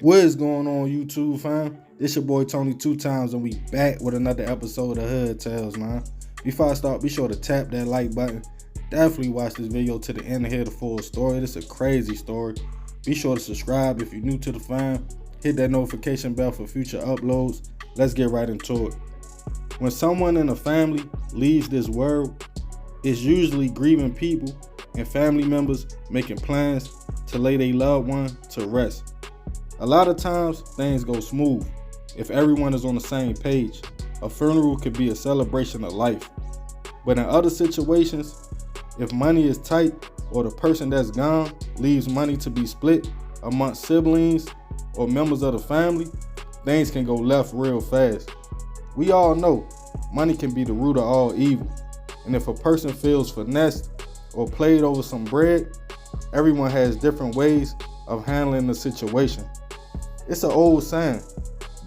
What is going on, YouTube fam? It's your boy Tony 2 times, and we back with another episode of Hood Tales, man. Before I start, be sure to tap that like button. Definitely watch this video to the end to hear the full story. This is a crazy story. Be sure to subscribe if you're new to the fam. Hit that notification bell for future uploads. Let's get right into it. When someone in a family leaves this world, it's usually grieving people and family members making plans to lay their loved one to rest. A lot of times, things go smooth if everyone is on the same page. A funeral could be a celebration of life. But in other situations, if money is tight or the person that's gone leaves money to be split amongst siblings or members of the family, things can go left real fast. We all know money can be the root of all evil. And if a person feels finessed or played over some bread, everyone has different ways of handling the situation. It's an old saying,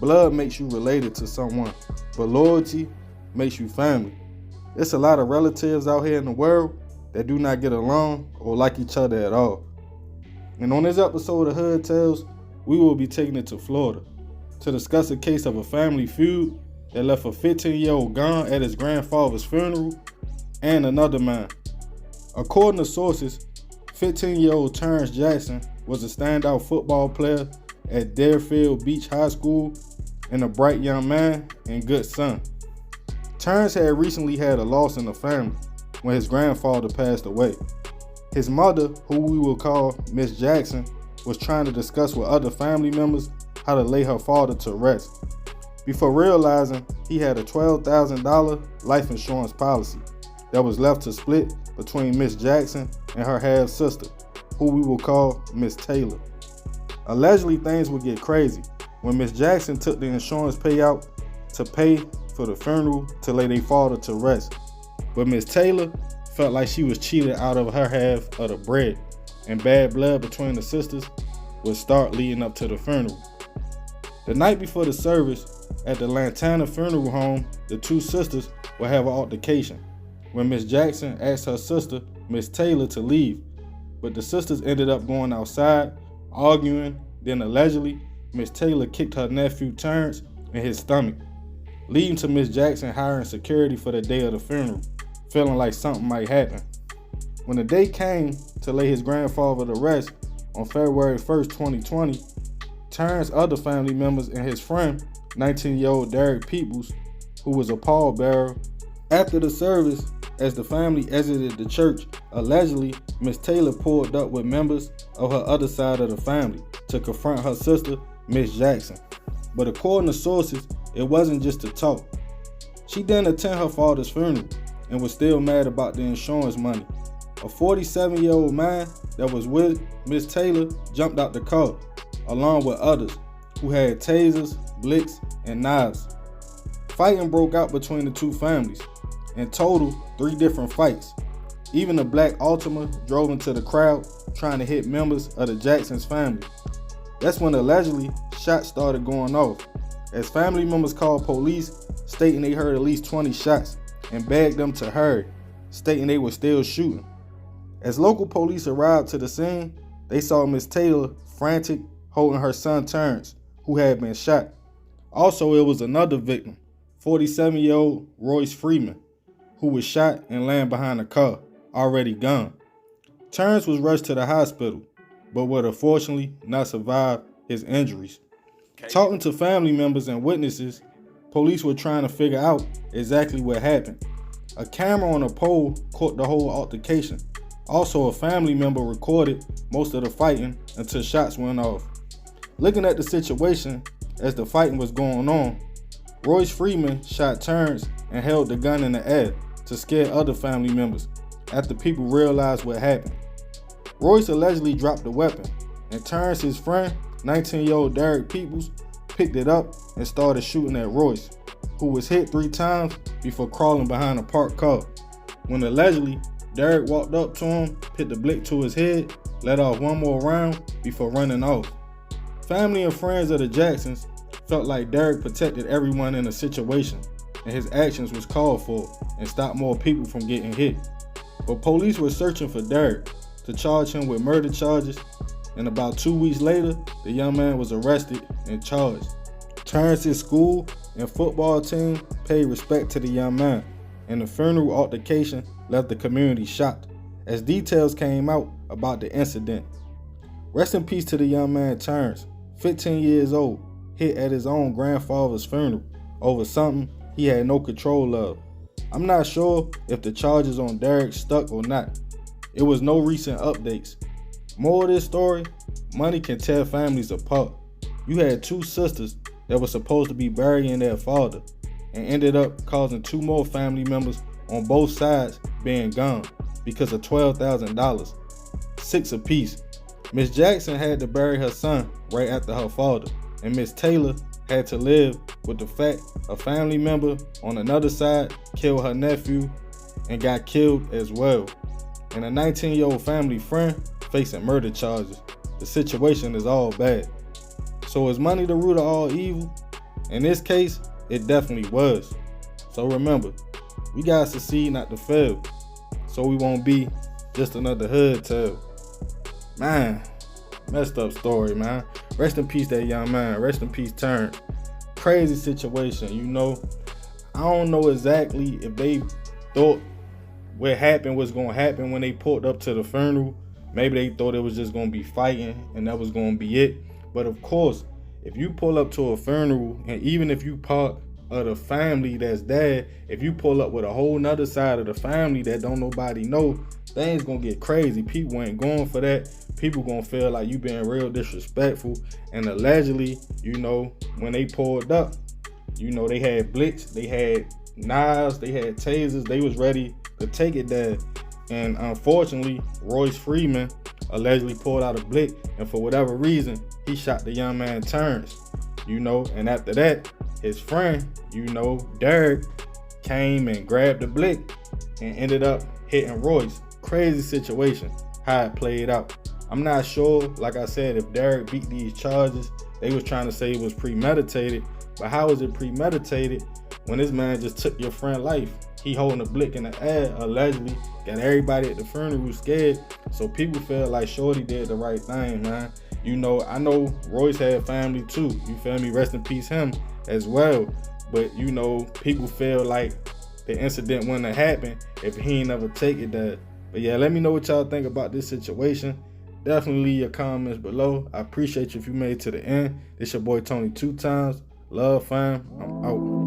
blood makes you related to someone, but loyalty makes you family. It's a lot of relatives out here in the world that do not get along or like each other at all. And on this episode of Hood Tales, we will be taking it to Florida to discuss a case of a family feud that left a 15-year-old gone at his grandfather's funeral and another man. According to sources, 15-year-old Terrence Jackson was a standout football player at Riviera Beach High School and a bright young man and good son. Terrence had recently had a loss in the family when his grandfather passed away. His mother, who we will call Miss Jackson, was trying to discuss with other family members how to lay her father to rest, before realizing he had a $12,000 life insurance policy that was left to split between Miss Jackson and her half-sister, who we will call Miss Taylor. Allegedly, things would get crazy when Miss Jackson took the insurance payout to pay for the funeral to lay their father to rest. But Miss Taylor felt like she was cheated out of her half of the bread, and bad blood between the sisters would start leading up to the funeral. The night before the service at the Lantana Funeral Home, the two sisters would have an altercation when Miss Jackson asked her sister, Miss Taylor, to leave, but the sisters ended up going outside, arguing. Then allegedly, Miss Taylor kicked her nephew Terrence in his stomach, leading to Miss Jackson hiring security for the day of the funeral, feeling like something might happen. When the day came to lay his grandfather to rest on February 1st, 2020, Terrence's other family members and his friend, 19-year-old Derek Peoples, who was a pallbearer. After the service, as the family exited the church, allegedly, Miss Taylor pulled up with members of her other side of the family to confront her sister, Miss Jackson. But according to sources, it wasn't just to talk. She didn't attend her father's funeral and was still mad about the insurance money. A 47-year-old man that was with Miss Taylor jumped out the car, along with others who had tasers, blicks, and knives. Fighting broke out between the two families. In total, 3 different fights. Even a black Altima drove into the crowd trying to hit members of the Jackson's family. That's when allegedly shots started going off, as family members called police stating they heard at least 20 shots and begged them to hurry, stating they were still shooting. As local police arrived to the scene, they saw Miss Taylor frantic, holding her son Terrence, who had been shot. Also, it was another victim, 47-year-old Royce Freeman, who was shot and laying behind a car, already gone. Terrence was rushed to the hospital, but would unfortunately not survive his injuries. Talking to family members and witnesses, police were trying to figure out exactly what happened. A camera on a pole caught the whole altercation. Also, a family member recorded most of the fighting until shots went off. Looking at the situation as the fighting was going on, Royce Freeman shot Terrence and held the gun in the air to scare other family members after people realized what happened. Royce allegedly dropped the weapon, and Terrence's friend, 19-year-old Derek Peoples, picked it up and started shooting at Royce, who was hit 3 times before crawling behind a parked car. When allegedly, Derek walked up to him, put the blick to his head, let off 1 more round before running off. Family and friends of the Jacksons felt like Derek protected everyone in the situation, and his actions was called for and stopped more people from getting hit. But police were searching for Derek to charge him with murder charges and about 2 weeks later, the young man was arrested and charged. Terrence's school and football team paid respect to the young man, and the funeral altercation left the community shocked as details came out about the incident. Rest in peace to the young man Terrence, 15 years old, hit at his own grandfather's funeral over something he had no control of. I'm not sure if the charges on Derek stuck or not. It was no recent updates. More of this story, money can tear families apart. You had two sisters that were supposed to be burying their father and ended up causing two more family members on both sides being gone because of $12,000, 6 apiece. Miss Jackson had to bury her son right after her father, and Miss Taylor had to live with the fact a family member on another side killed her nephew and got killed as well, and a 19-year-old family friend facing murder charges. The situation is all bad. So is money the root of all evil? In this case, it definitely was. So remember, we gotta succeed, not to fail, so we won't be just another hood tale. Man, messed up story, man. Rest in peace, that young man. Rest in peace, Terrence. Crazy situation, you know. I don't know exactly if they thought what happened was gonna happen when they pulled up to the funeral. Maybe they thought it was just gonna be fighting and that was gonna be it. But of course, if you pull up to a funeral, and even if you part of the family that's dead, if you pull up with a whole nother side of the family that don't nobody know, things gonna get crazy. People ain't going for that. People gonna feel like you being real disrespectful. And allegedly, you know, when they pulled up, you know, they had blitz, they had knives, they had tasers, they was ready to take it there. And unfortunately, Royce Freeman allegedly pulled out a blick, and for whatever reason, he shot the young man Terrence, you know. And after that, his friend, you know, Derek, came and grabbed the blick and ended up hitting Royce. Crazy situation, how it played out. I'm not sure, like I said, if Derek beat these charges. They was trying to say it was premeditated, but how is it premeditated when this man just took your friend's life? He holding a blick in the air, allegedly, got everybody at the funeral scared. So people feel like Shorty did the right thing, man. You know, I know Royce had family too, you feel me? Rest in peace him as well. But you know, people feel like the incident wouldn't have happened if he ain't never take it there. But yeah, let me know what y'all think about this situation. Definitely leave your comments below. I appreciate you if you made it to the end. It's your boy Tony 2 times. Love, fam. I'm out.